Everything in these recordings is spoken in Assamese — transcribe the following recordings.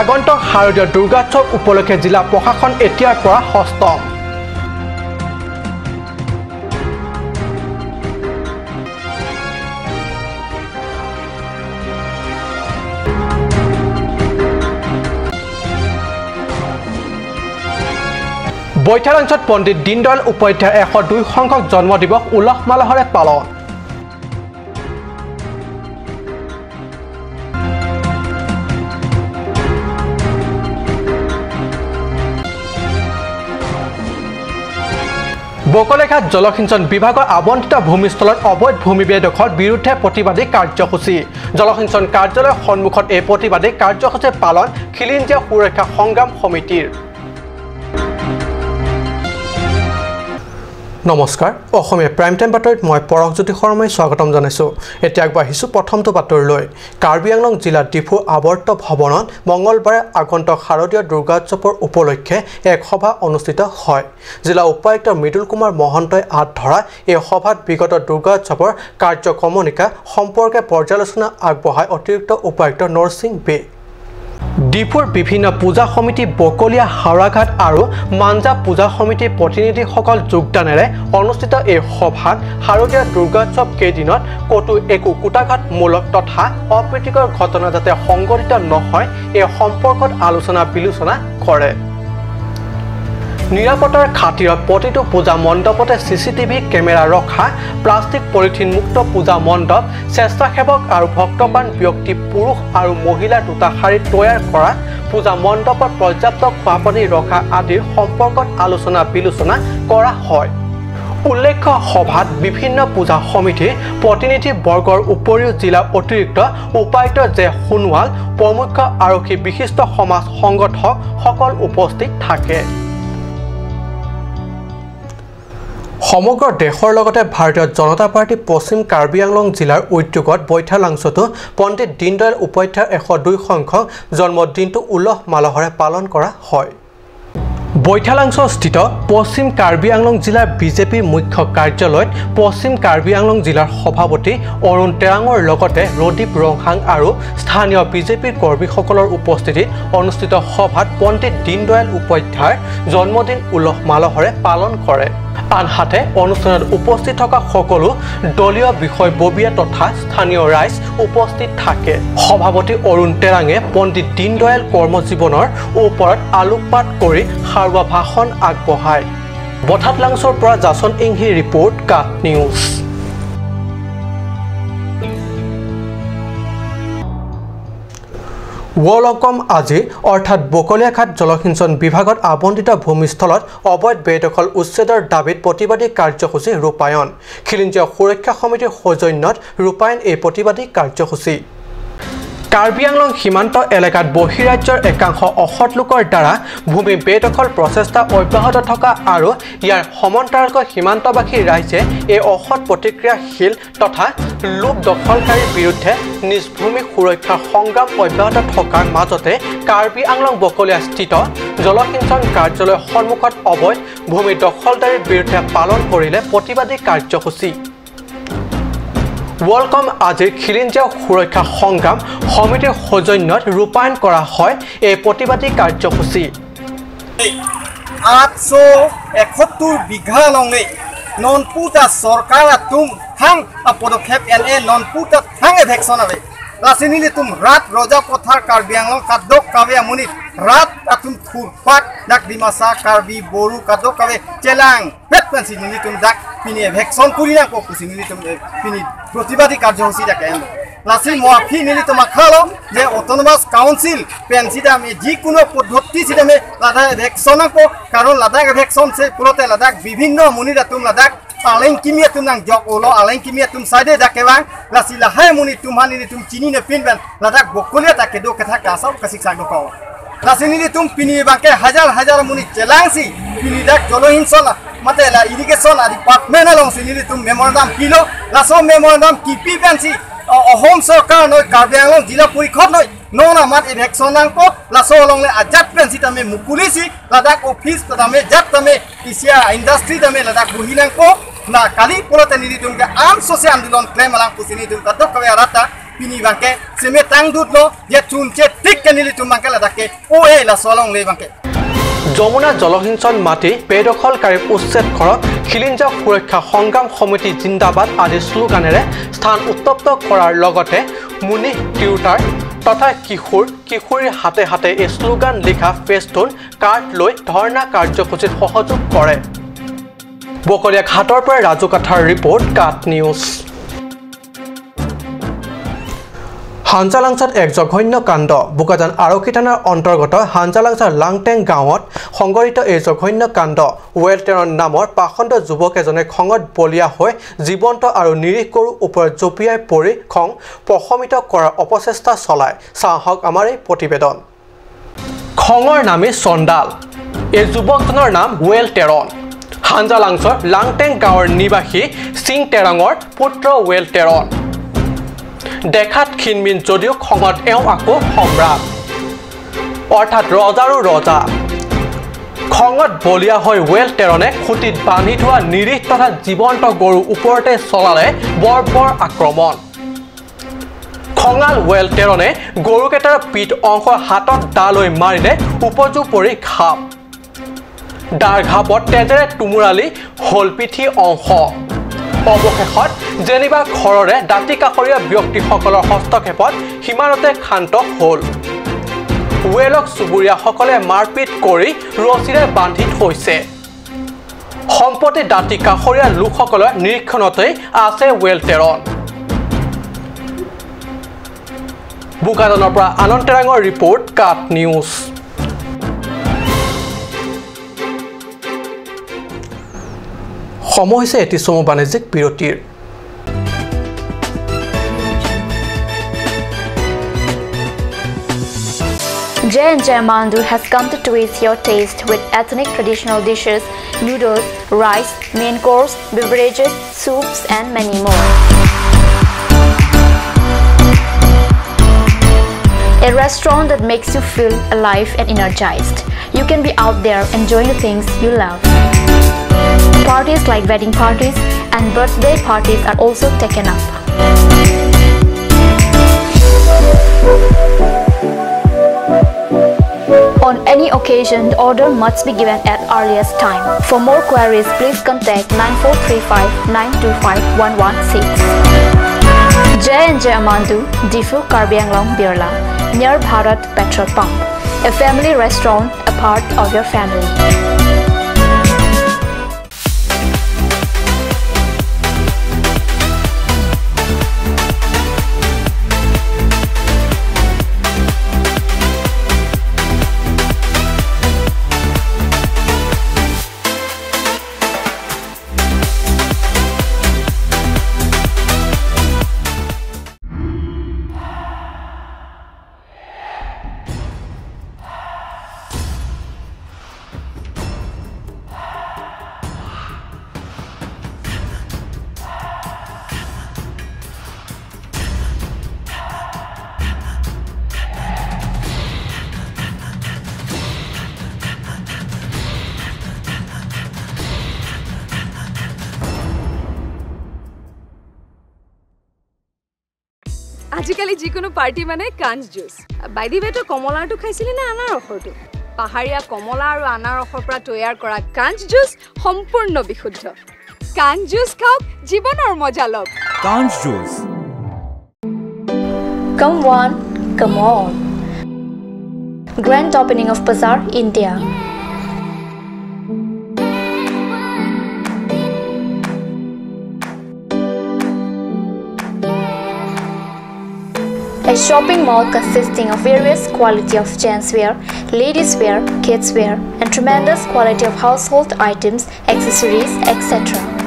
আগন্তুক শাৰদীয় দুৰ্গোৎসৱ উপলক্ষে জিলা প্ৰশাসন এতিয়াৰ পৰা সষ্টম। বৈঠালাংছত পণ্ডিত দীনদয়াল উপাধ্যায়ৰ 102 সংখ্যক জন্মদিৱস উলহ মালহেৰে পালন। বকলেঘাট জলসিঞ্চন বিভাগৰ আবণ্টিত ভূমিস্থলত অবৈধ ভূমি বেদখলৰ বিৰুদ্ধে প্ৰতিবাদী কাৰ্যসূচী। জলসিঞ্চন কাৰ্যালয়ৰ সন্মুখত এই প্ৰতিবাদী কাৰ্যসূচী পালন খিলঞ্জীয়া সুৰক্ষা সংগ্ৰাম সমিতিৰ। নমস্কাৰ, অসমীয়া প্ৰাইম টাইম বাতৰিত মই পৰকজ্যোতি শৰ্মাই স্বাগতম জনাইছোঁ। এতিয়া আগবাঢ়িছোঁ প্ৰথমটো বাতৰিলৈ। কাৰ্বি আংলং জিলাৰ ডিফু আৱৰ্ত ভৱনত মঙলবাৰে আগন্তুক শাৰদীয় দুৰ্গোৎসৱৰ উপলক্ষে এক সভা অনুষ্ঠিত হয়। জিলা উপায়ুক্ত মৃদুল কুমাৰ মহন্তই হাত ধৰা এই সভাত বিগত দুৰ্গোৎসৱৰ কাৰ্যক্ৰমণিকা সম্পৰ্কে পৰ্যালোচনা আগবঢ়ায় অতিৰিক্ত উপায়ুক্ত নৰসিং বে। ডিফুৰ বিভিন্ন পূজা সমিতি, বকলীয়া হাওৰাঘাট আৰু মাঞ্জা পূজা সমিতিৰ প্ৰতিনিধিসকল যোগদানেৰে অনুষ্ঠিত এই সভাত শাৰদীয় দুৰ্গোৎসৱ কেইদিনত ক'তো একো কুটাঘাতমূলক তথা অপ্ৰীতিকৰ ঘটনা যাতে সংঘটিত নহয় এই সম্পৰ্কত আলোচনা বিলোচনা কৰে। নিৰাপত্তাৰ খাতিৰত প্ৰতিটো পূজা মণ্ডপতে CCTV কেমেৰা ৰখা, প্লাষ্টিক পলিথিন মুক্ত পূজা মণ্ডপ, স্বেচ্ছাসেৱক আৰু ভক্তপ্ৰাণ ব্যক্তি পুৰুষ আৰু মহিলাৰ দুটা শাৰী তৈয়াৰ কৰা, পূজা মণ্ডপত পৰ্যাপ্ত খোৱাপানী ৰখা আদিৰ সম্পৰ্কত আলোচনা বিলোচনা কৰা হয়। উল্লেখ্য সভাত বিভিন্ন পূজা সমিতিৰ প্ৰতিনিধি বৰ্গৰ উপৰিও জিলা অতিৰিক্ত উপায়ুক্ত জে সোণোৱাল, প্ৰমুখ আৰক্ষী, বিশিষ্ট সমাজ সংগঠক সকল উপস্থিত থাকে। সমগ্ৰ দেশৰ লগতে ভাৰতীয় জনতা পাৰ্টি পশ্চিম কাৰ্বি আংলং জিলাৰ উদ্যোগত বৈঠালাংছতো পণ্ডিত দীনদয়াল উপাধ্যায়ৰ 102 সংখ্যক জন্মদিনটো উলহ মালহেৰে পালন কৰা হয়। বৈঠালাংছস্থিত পশ্চিম কাৰ্বি আংলং জিলাৰ বিজেপিৰ মুখ্য কাৰ্যালয়ত পশ্চিম কাৰ্বি আংলং জিলাৰ সভাপতি অৰুণ টেৰাঙৰ লগতে ৰদীপ ৰংহাং আৰু স্থানীয় বিজেপিৰ কৰ্মীসকলৰ উপস্থিতিত অনুষ্ঠিত সভাত পণ্ডিত দীনদয়াল উপাধ্যায়ৰ জন্মদিন উলহ মালহেৰে পালন কৰে। আনহাতে অনুষ্ঠানত উপস্থিত থকা সকলো দলীয় বিষয়ববীয়া তথা স্থানীয় ৰাইজ উপস্থিত থাকে। সভাপতি অৰুণ টেৰাঙে পণ্ডিত দীনদয়াল কৰ্মজীৱনৰ ওপৰত আলোকপাত কৰি সাৰুৱা ভাষণ আগবঢ়ায়। বঠাটলাংছৰ পৰা জাচন ইংহিৰ ৰিপৰ্ট, কাট নিউজ। ৱলকম আজি অৰ্থাৎ বকলীয়াঘাট জলসিঞ্চন বিভাগত আবণ্টিত ভূমিস্থলত অবৈধ বেদখল উচ্ছেদৰ দাবীত প্ৰতিবাদী কাৰ্যসূচী ৰূপায়ণ। খিলঞ্জীয়া সুৰক্ষা সমিতিৰ সৌজন্যত ৰূপায়ণ এই প্ৰতিবাদী কাৰ্যসূচী। কাৰ্বি আংলং সীমান্ত এলেকাত বহিৰাজ্যৰ একাংশ অসৎ লোকৰ দ্বাৰা ভূমি বেদখল প্ৰচেষ্টা অব্যাহত থকা আৰু ইয়াৰ সমান্তৰালকৈ সীমান্তবাসী ৰাইজে এই অসৎ প্ৰতিক্ৰিয়াশীল তথা লোক দখলকাৰীৰ বিৰুদ্ধে নিজ ভূমি সুৰক্ষা সংগ্ৰাম অব্যাহত থকাৰ মাজতে কাৰ্বি আংলং বকলীয়াস্থিত জলসিঞ্চন কাৰ্যালয়ৰ সন্মুখত অবৈধ ভূমি দখলদাৰীৰ বিৰুদ্ধে পালন কৰিলে প্ৰতিবাদী কাৰ্যসূচী। ৱলকম আজিৰ খিলঞ্জীয়া সুৰক্ষা সংগ্ৰাম সমিতিৰ সৌজন্যত ৰূপায়ণ কৰা হয় এই প্ৰতিবাদী কাৰ্যসূচী। 871 বিঘা লঙে ননপুটা চৰকাৰ তুম থাং পদক্ষেপ এনে ননপুটা থাং এভেকশন আবে লাসিনিলে তুম রাত রজা পথার কার্বি আংলং কাদক কাবে আমনি রাত তুম খুরপাট ডাক ডিমাসা কার্বি বড়ু কাদক কাবে চেলাং পেট পেনসিনিলি তুম ডাক পিনি এভেকশন কুরিনা কো কুসিনিলি তুম পিনি প্রতিবাদী কার্যসূচী ডাকে লাসি মাফি নিলি তোমা খালো যে অটোনমাস কাউন্সিল পেনসিদা মে যি কোনো পদ্ধতি সিদামে লাদাখ এভেকশন কো কারণ লাদাখ এভেকশন সে পুরতে লাদাখ বিভিন্ন মুনিরা তুম লাদাখ আলেং কিমিয়া তুম নাং জক ওলো আলেং কিমিয়া তুম সাইডে ডাকেবা লাসি লাহাই মুনি তুমহানি তুম চিনি নে পিনবেন লাদাখ বকলিয়া তাকে দো কথা কাসাও কাসিক সাগো পাও লাসি নিলি তুম পিনি বাকে হাজার হাজার মুনি চেলাংসি পিনি ডাক জলহিনসন মতে লা ইরিগেশন ডিপার্টমেন্ট আলং সিনিলি তুম মেমোরান্ডাম কিলো লাসো মেমোরান্ডাম কিপি পেনসি অহম সরকার নয় কার্বি আংলং জিলা পরিষদ নয় ননা মাত election আংকো Lasso লংলে আজাত pansy তামে মুকুলিসি Ladakh office তামে জাত তামে ইসিয়া ইন্ডাস্ট্রি তামে লাদাখ বহিনাংকো না কালি পুরতে নিদি তুমকে আম সোসে আন্দোলন ক্লেম আলাং পুসিনি তুম কাদক কাবে আরাতা পিনি বাকে সেমে টাং দুতলো যে চুনচে ঠিক nilit tu mangkala dake o la solong le bangke Yamuna জলসিঞ্চন মাটি বেদখলকাৰীক উচ্ছেদ কৰক খিলিঞ্জা সুৰক্ষা সংগ্ৰাম সমিতি জিন্দাবাদ আদি শ্লোগানেৰে স্থান উত্তপ্ত কৰাৰ লগতে মুনি টিউটাৰ তথা কিশোৰীৰ হাতে হাতে এই শ্লোগান লিখা ফেষ্টুন কাৰ্ড লৈ ধৰ্ণা কাৰ্যসূচীত সহযোগ কৰে বকলিয়া ঘাটৰ পৰা ৰাজু কাঠাৰ ৰিপৰ্ট কাট নিউজ হাঞ্জালাংচাত এক জঘন্য কাণ্ড বুকাজান আৰক্ষী থানাৰ অন্তৰ্গত হাঞ্জালাংচাৰ লাংটেং গাঁৱত সংঘটিত এই জঘন্য কাণ্ড ৱেলটেৰন নামৰ পাখণ্ড যুৱক এজনে খঙত বলিয়া হৈ জীৱন্ত আৰু নিৰীহ গৰুৰ ওপৰত জঁপিয়াই পৰি খং প্ৰশমিত কৰাৰ অপচেষ্টা চলায় চাহক আমাৰ এই প্ৰতিবেদন খঙৰ নামে চণ্ডাল এই যুৱকজনৰ নাম ৱেলটেৰন হাঞ্জালাংচৰ লাংটেং গাঁৱৰ নিবাসী সিং টেৰাঙৰ পুত্ৰ ৱেলটেৰন দেখাত খিনমিন যদিও খঙত আকৌ সম্ৰাট অৰ্থাৎ ৰজাৰো ৰজা খঙত বলিয়া হৈ ৱেলটেৰনে খুটিত বান্ধি থোৱা নিৰীহ তথা জীৱন্ত গৰুৰ ওপৰতে চলালে বৰ্বৰ আক্ৰমণ খঙাল ৱেলটেৰনে গৰুকেইটাৰ পিঠ অংশ হাতত দা লৈ মাৰিলে উপজোপৰি ঘাপ দাৰ ঘাপত তেজেৰে তুমুৰালি হল পিঠি অংশ অৱশেষত যেনিবা ঘৰৰে দাঁতি কাষৰীয়া ব্যক্তিসকলৰ হস্তক্ষেপত সীমানতে ক্ষান্ত হ'ল ৱেলক চুবুৰীয়াসকলে মাৰপিট কৰি ৰছীৰে বান্ধি থৈছে সম্পত্তি দাঁতি কাষৰীয়া লোকসকলৰ নিৰীক্ষণতেই আছে ৱেলটেৰন বুকাজানৰ পৰা আনন্দ টেৰাঙৰ ৰিপৰ্ট কাট নিউজ সময় হৈছে এটি চমু বাণিজ্যিক বিৰতিৰ J&J Mandu has come to twist your taste with ethnic traditional dishes, noodles, rice, main course, beverages, soups and many more. A restaurant that makes you feel alive and energized. You can be out there enjoying the things you love. Parties like wedding parties and birthday parties are also taken up. On any occasion, the order must be given at earliest time. For more queries, please contact 9435-925-116. J&J Amandu, Difu Karbi Anglong Birla, near Bharat Petrol Pump. A family restaurant, a part of your family. আজিকালি যিকোনো পাৰ্টি মানে কাঞ্জ জুচ বাই দি ৱে তো কমলাটো খাইছিলি না আনাৰসটো পাহাৰীয়া কমলা আৰু আনাৰসৰ পৰা তৈয়াৰ কৰা কাঞ্জ জুচ সম্পূৰ্ণ বিশুদ্ধ কাঞ্জ জুচ খাওক জীৱনৰ মজা লওক কাঞ্জ juice Come one, come on. Grand opening of Bazaar, India. A shopping mall consisting of various quality of gents wear, ladies wear, kids wear, and tremendous quality of household items, accessories, etc.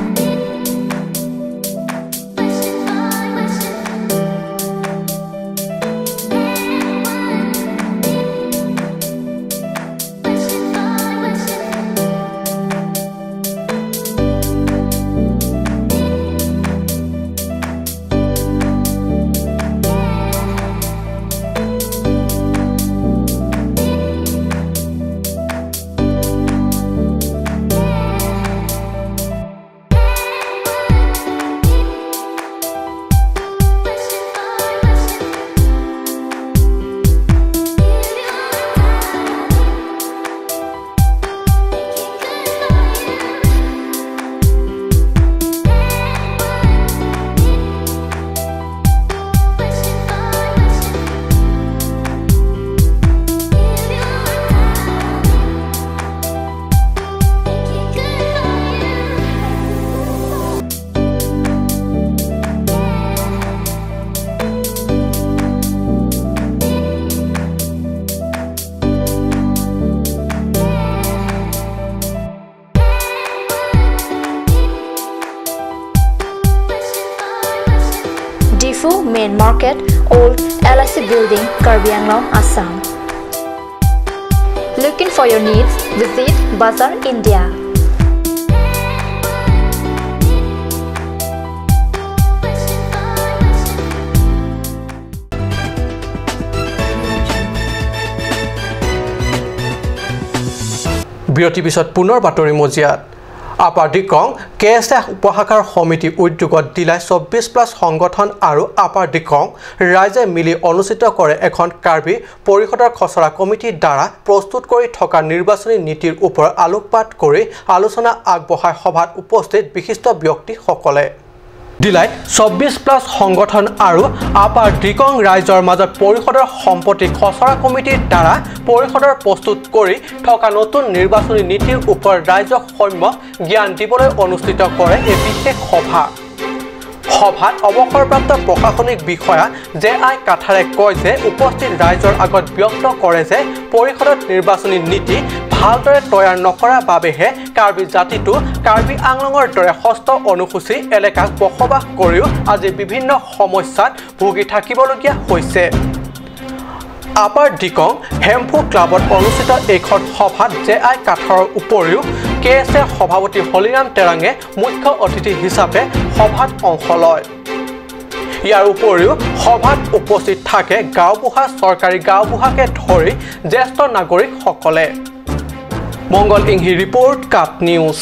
Main Market, Old LIC Building, Karbi Anglong, Assam. Looking for your needs? Visit Bazaar India. বিৰতি পিছত পুনৰ বাতৰি মজিয়াত আপাৰ দিকং কেএছএ উপশাখাৰ সমিতি উদ্যোগত দিলাই 24+ সংগঠন আৰু আপাৰ দিকং ৰাইজে মিলি অনুষ্ঠিত কৰে এখন কাৰ্বি পৰিষদৰ খচৰা কমিটিৰ দ্বাৰা প্ৰস্তুত কৰি থকা নিৰ্বাচনী নীতিৰ ওপৰত আলোকপাত কৰি আলোচনা আগবঢ়াই সভাত উপস্থিত বিশিষ্ট ব্যক্তিসকলে দিলাই 24+ সংগঠন আৰু আপাৰ দিকং ৰাইজৰ মাজত পৰিষদৰ সম্পত্তি খচৰা কমিটিৰ দ্বাৰা পৰিষদৰ প্ৰস্তুত কৰি থকা নতুন নিৰ্বাচনী নীতিৰ ওপৰত ৰাইজক সম্যক জ্ঞান দিবলৈ অনুষ্ঠিত কৰে এই বিশেষ সভাত অৱসৰপ্ৰাপ্ত প্ৰশাসনিক বিষয়া জে.আই. কাঠাৰে কয় যে উপস্থিত ৰাইজৰ আগত ব্যক্ত কৰে যে পৰিষদত নিৰ্বাচনী নীতি ভালদৰে তৈয়াৰ নকৰাৰ বাবেহে কাৰ্বি জাতিটো কাৰ্বি আংলঙৰ দৰে হস্ত অনুসূচী এলেকাত বসবাস কৰিও আজি বিভিন্ন সমস্যাত ভুগি থাকিবলগীয়া হৈছে আপাৰ দিকং হেমফু ক্লাবত অনুষ্ঠিত এইখন সভাত জে.আই. কাঠাৰৰ উপৰিও কেএছএ সভাপতি হলিৰাম তেৰাঙে মুখ্য অতিথি হিচাপে সভাত অংশ লয় ইয়াৰ উপৰিও সভাত উপস্থিত থাকে গাঁওবুঢ়া চৰকাৰী গাঁওবুঢ়াকে ধৰি জ্যেষ্ঠ নাগৰিকসকলে মংগল ইংহি ৰিপৰ্ট কাপ নিউজ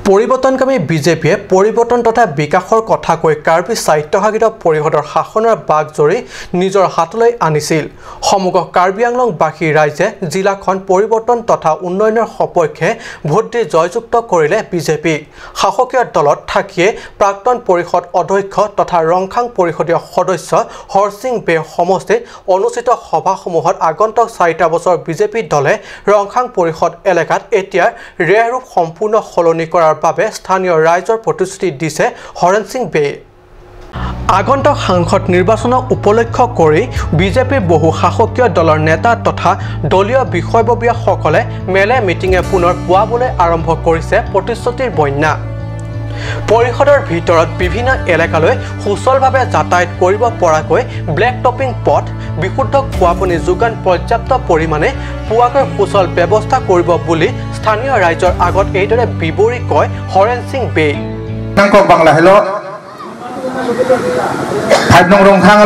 পৰিৱৰ্তনকামী বিজেপিয়ে পৰিৱৰ্তন তথা বিকাশৰ কথা কৈ কাৰ্বি স্বায়ত্তশাসিত পৰিষদৰ শাসনৰ বাগ জৰি নিজৰ হাতলৈ আনিছিল সমগ্ৰ কাৰ্বি আংলংবাসী ৰাইজে জিলাখন পৰিৱৰ্তন তথা উন্নয়নৰ সপক্ষে ভোট দি জয়যুক্ত কৰিলে বিজেপিক শাসকীয় দলত থাকিয়ে প্ৰাক্তন পৰিষদ অধ্যক্ষ তথা ৰংখাং পৰিষদীয় সদস্য হৰসিং বে সমষ্টিত অনুষ্ঠিত সভাসমূহত আগন্তুক 4টা বছৰ বিজেপি দলে ৰংখাং পৰিষদ এলেকাত এতিয়া ৰেহৰূপ সম্পূৰ্ণ সলনি কৰাৰ বাবে স্থানীয় ৰাইজৰ প্ৰতিশ্ৰুতি দিছে হৰণ সিং বে আগন্তুক সাংসদ নিৰ্বাচনক উপলক্ষ কৰি বিজেপিৰ বহু শাসকীয় দলৰ নেতা তথা দলীয় বিষয়ববীয়াসকলে মেলে মিটিঙে পুনৰ পুৱাবলৈ আৰম্ভ কৰিছে প্ৰতিশ্ৰুতিৰ বন্যা পৰিষদৰ ভিতৰত বিভিন্ন এলেকালৈ সুচলভাৱে যাতায়াত কৰিব পৰাকৈ ব্লেক টপিং পথ বিশুদ্ধ খোৱাপানী যোগান পৰ্যাপ্ত পৰিমাণে পোৱাকৈ সুচল ব্যৱস্থা কৰিব বুলি স্থানীয় ৰাইজৰ আগত এইদৰে বিৱৰি কয় হৰেন সিং বে নাংকক বাংলা হেলো হাইব নং রংখাং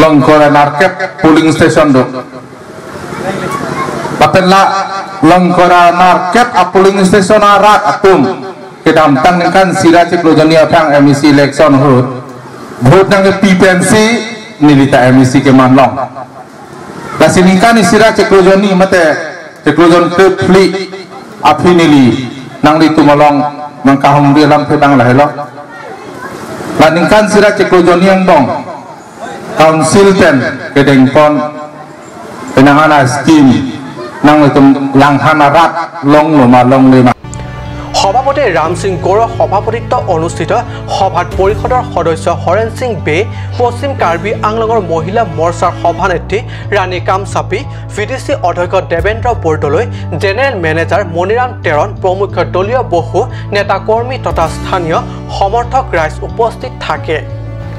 লং করে মার্কেট পুলিং স্টেশন দো বাপেলা লং করে মার্কেট পুলিং স্টেশন আরাক আতুম kedam tang kan sira ciklojonia tang emisi election hut vote nang PPMC nilita emisi ke manlong lasiningkan sira ciklojoni mate ciklojon ke fli afinili nang ditu malong mangkahum di lam pedang lahelo laningkan sira ciklojoni yang dong council ten kedeng pon penangana scheme nang itu langhana rat long loma long lema সভাপতি ৰাম সিং গৌৰ সভাপতিত্ব অনুষ্ঠিত সভাত পৰিষদৰ সদস্য হৰেন সিং বে পশ্চিম কাৰ্বি আংলঙৰ মহিলা মৰ্চাৰ সভানেত্ৰী ৰাণী কামচাপি ভিডিচি অধ্যক্ষ দেৱেন্দ্ৰ বৰদলৈ জেনেৰেল মেনেজাৰ মণিৰাম তেৰণ প্ৰমুখ দলীয় বহু নেতা কৰ্মী তথা স্থানীয় সমৰ্থক ৰাইজ উপস্থিত থাকে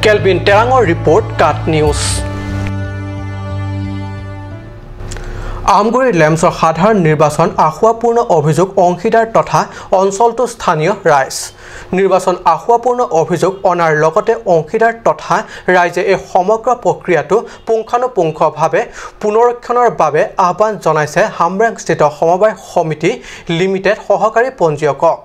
কেলভিন তেৰাঙৰ ৰিপৰ্ট কাট নিউজ আমগুৰি লেমছৰ সাধাৰণ নিৰ্বাচন আখুৱাপূৰ্ণ অভিযোগ অংশীদাৰ তথা অঞ্চলটো স্থানীয় ৰাইজ নিৰ্বাচন আখুৱাপূৰ্ণ অভিযোগ অনাৰ লগতে অংশীদাৰ তথা ৰাইজে এই সমগ্ৰ প্ৰক্ৰিয়াটো পুংখানুপুংখভাৱে পুনৰীক্ষণৰ বাবে আহ্বান জনাইছে হামৰাংস্থিত সমবায় সমিতি লিমিটেড সহকাৰী পঞ্জীয়কক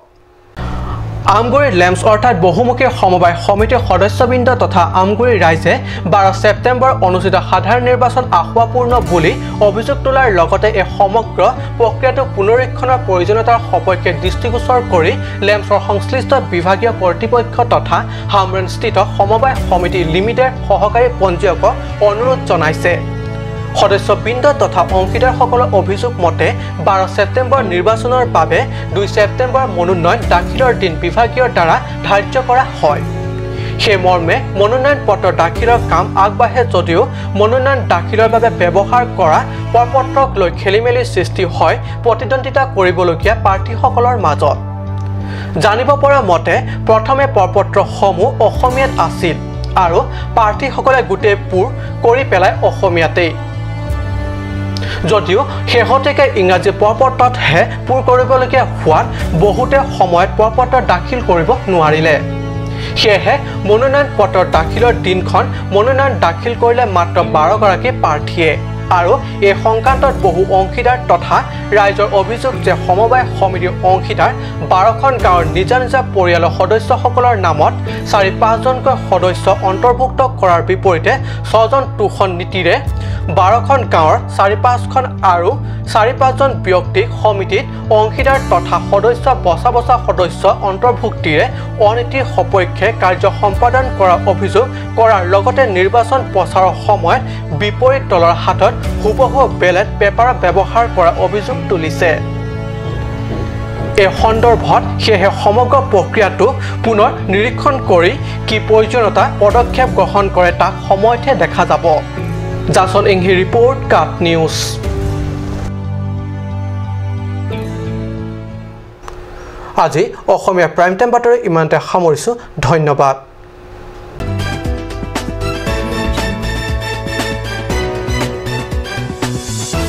আমগুৰি লেমছ অৰ্থাৎ বহুমুখী সমবায় সমিতিৰ সদস্যবৃন্দ তথা আমগুৰি ৰাইজে 12 ছেপ্টেম্বৰ অনুষ্ঠিত সাধাৰণ নিৰ্বাচন আখুৱাপূৰ্ণ বুলি অভিযোগ তোলাৰ লগতে এই সমগ্ৰ প্ৰক্ৰিয়াটো পুনৰীক্ষণৰ প্ৰয়োজনীয়তাৰ সপক্ষে দৃষ্টিগোচৰ কৰি লেমছৰ সংশ্লিষ্ট বিভাগীয় কৰ্তৃপক্ষ তথা হামৰাংস্থিত সমবায় সমিতি লিমিটেড সহকাৰী পঞ্জীয়কক অনুৰোধ জনাইছে সদস্যবৃন্দ তথা অংশীদাৰসকলৰ অভিযোগ মতে 12 ছেপ্টেম্বৰ নিৰ্বাচনৰ বাবে 2 ছেপ্টেম্বৰ মনোনয়ন দাখিলৰ দিন বিভাগীয় দ্বাৰা ধাৰ্য কৰা হয় সেই মৰ্মে মনোনয়ন পত্ৰ দাখিলৰ কাম আগবাঢ়ে যদিও মনোনয়ন দাখিলৰ বাবে ব্যৱহাৰ কৰা প্ৰপত্ৰক লৈ খেলিমেলি সৃষ্টি হয় প্ৰতিদ্বন্দ্বিতা কৰিবলগীয়া প্ৰাৰ্থীসকলৰ মাজত জানিব পৰা মতে প্ৰথমে প্ৰপত্ৰসমূহ অসমীয়াত আছিল আৰু প্ৰাৰ্থীসকলে গোটেইবোৰ কৰি পেলাই অসমীয়াতেই যদিও শেহতীয়াকৈ ইংৰাজী প্ৰপত্ৰতহে পূৰ কৰিবলগীয়া হোৱাত বহুতে সময়ত প্ৰপত্ৰ দাখিল কৰিব নোৱাৰিলে সেয়েহে মনোনয়ন পত্ৰ দাখিলৰ দিনখন মনোনয়ন দাখিল কৰিলে মাত্ৰ 12 গৰাকী প্ৰাৰ্থীয়ে আৰু এই সংক্ৰান্তত বহু অংশীদাৰ তথা ৰাইজৰ অভিযোগ যে সমবায় সমিতিৰ অংশীদাৰ 12খন গাঁৱৰ নিজা নিজা পৰিয়ালৰ সদস্যসকলৰ নামত 4-5 জনকৈ সদস্য অন্তৰ্ভুক্ত কৰাৰ বিপৰীতে 6 জন তোষণ নীতিৰে 12খন গাঁৱৰ 4-5খন আৰু 4-5 জন ব্যক্তিক সমিতিত অংশীদাৰ তথা সদস্য বছা বছা সদস্য অন্তৰ্ভুক্তিৰে অনীতিৰ সপক্ষে কাৰ্য সম্পাদন কৰাৰ অভিযোগ কৰাৰ লগতে নিৰ্বাচন প্ৰচাৰৰ সময়ত বিপৰীত দলৰ হাতত হুবহু বেলেট পেপাৰ ব্যৱহাৰ কৰাৰ অভিযোগ তুলিছে এই সন্দৰ্ভত সেয়েহে সমগ্ৰ প্ৰক্ৰিয়াটো পুনৰ নিৰীক্ষণ কৰি কি প্ৰয়োজনীয়তা পদক্ষেপ গ্ৰহণ কৰে তাক সময়তে দেখা যাব জাসন ইংহি ৰিপৰ্ট কাট নিউজ আজি অসমীয়া প্ৰাইম টাইম বাতৰি ইমানতে সামৰিছো ধন্যবাদ